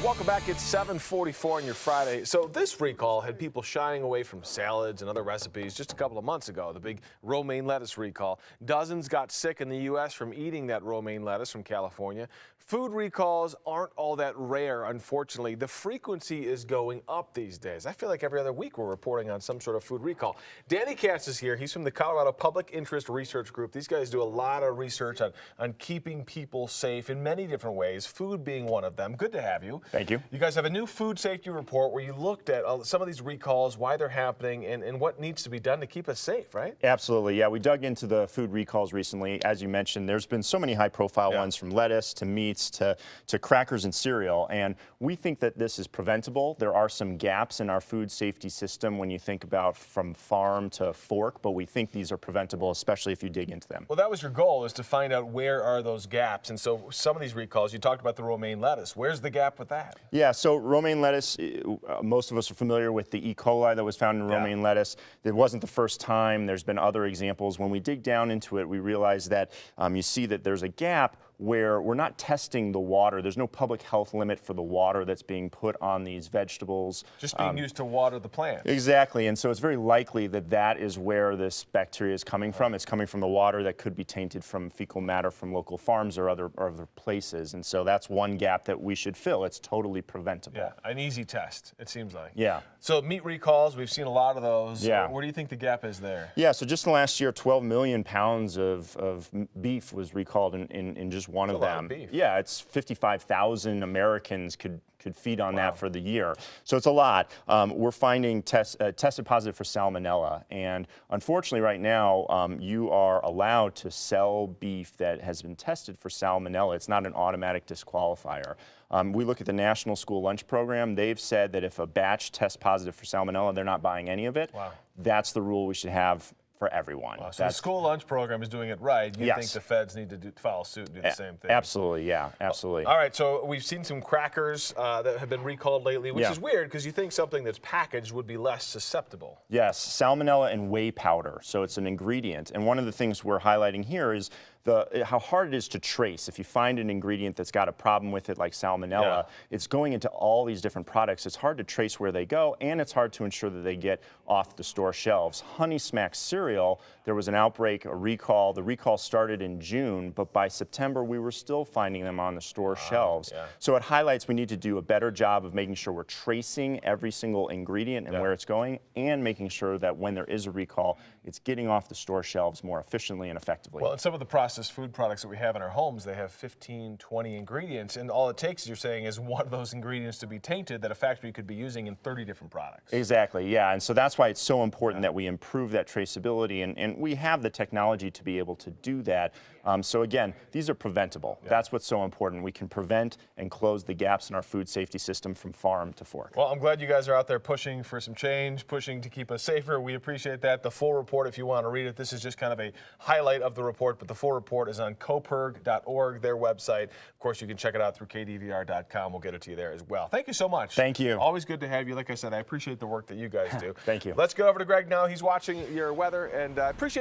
Welcome back. It's 7:44 on your Friday. So this recall had people shying away from salads and other recipes just a couple of months ago, the big romaine lettuce recall. Dozens got sick in the U.S. from eating that romaine lettuce from California. Food recalls aren't all that rare, unfortunately. The frequency is going up these days. I feel like every other week we're reporting on some sort of food recall. Danny Katz is here. He's from the Colorado Public Interest Research Group. These guys do a lot of research on keeping people safe in many different ways, food being one of them. Good to have you. Thank you. You guys have a new food safety report where you looked at some of these recalls, why they're happening, and what needs to be done to keep us safe, right? Absolutely, yeah. We dug into the food recalls recently. As you mentioned, there's been so many high-profile ones, from lettuce to meats to crackers and cereal, and we think that this is preventable. There are some gaps in our food safety system when you think about from farm to fork, but we think these are preventable, especially if you dig into them. Well, that was your goal, is to find out where are those gaps, and so some of these recalls, you talked about the romaine lettuce. Where's the gap with that? Yeah, so romaine lettuce, most of us are familiar with the E. coli that was found in romaine lettuce. It wasn't the first time. There's been other examples. When we dig down into it, we realize that you see that there's a gap where we're not testing the water. There's no public health limit for the water that's being put on these vegetables. Just being used to water the plants. Exactly, and so it's very likely that that is where this bacteria is coming from. It's coming from the water that could be tainted from fecal matter from local farms or other places, and so that's one gap that we should fill. It's totally preventable. Yeah, an easy test, it seems like. Yeah. So meat recalls, we've seen a lot of those. Yeah. Where do you think the gap is there? Yeah, so just in the last year, 12 million pounds of beef was recalled in just one of them. A lot of beef. Yeah, it's 55,000 Americans could feed on that for the year. So it's a lot. We're finding tested positive for salmonella, and unfortunately right now you are allowed to sell beef that has been tested for salmonella. It's not an automatic disqualifier. We look at the National School Lunch Program. They've said that if a batch tests positive for salmonella, they're not buying any of it. Wow. That's the rule we should have for everyone. Wow, so the school lunch program is doing it right. You think the feds need to follow suit and do the same thing? Absolutely, yeah, absolutely. All right, so we've seen some crackers that have been recalled lately, which is weird because you think something that's packaged would be less susceptible. Yes, salmonella and whey powder, so it's an ingredient. And one of the things we're highlighting here is how hard it is to trace. If you find an ingredient that's got a problem with it, like salmonella, it's going into all these different products. It's hard to trace where they go, and it's hard to ensure that they get off the store shelves. Honey Smack cereal, there was an outbreak, a recall. The recall started in June, but by September, we were still finding them on the store shelves. So it highlights we need to do a better job of making sure we're tracing every single ingredient and where it's going, and making sure that when there is a recall, it's getting off the store shelves more efficiently and effectively. Well, and some of the processed food products that we have in our homes, they have 15, 20 ingredients, and all it takes, you're saying, is one of those ingredients to be tainted that a factory could be using in 30 different products. Exactly, yeah, and so that's why it's so important that we improve that traceability, and we have the technology to be able to do that. So again, these are preventable. That's what's so important. We can prevent and close the gaps in our food safety system from farm to fork. Well, I'm glad you guys are out there pushing for some change, pushing to keep us safer. We appreciate that. The full report, if you want to read it, this is just kind of a highlight of the report, but the full report is on coprig.org, their website. Of course, you can check it out through kdvr.com. We'll get it to you there as well. Thank you so much. Thank you. Always good to have you. Like I said, I appreciate the work that you guys do. Thank you. Let's go over to Greg now. He's watching your weather, and I appreciate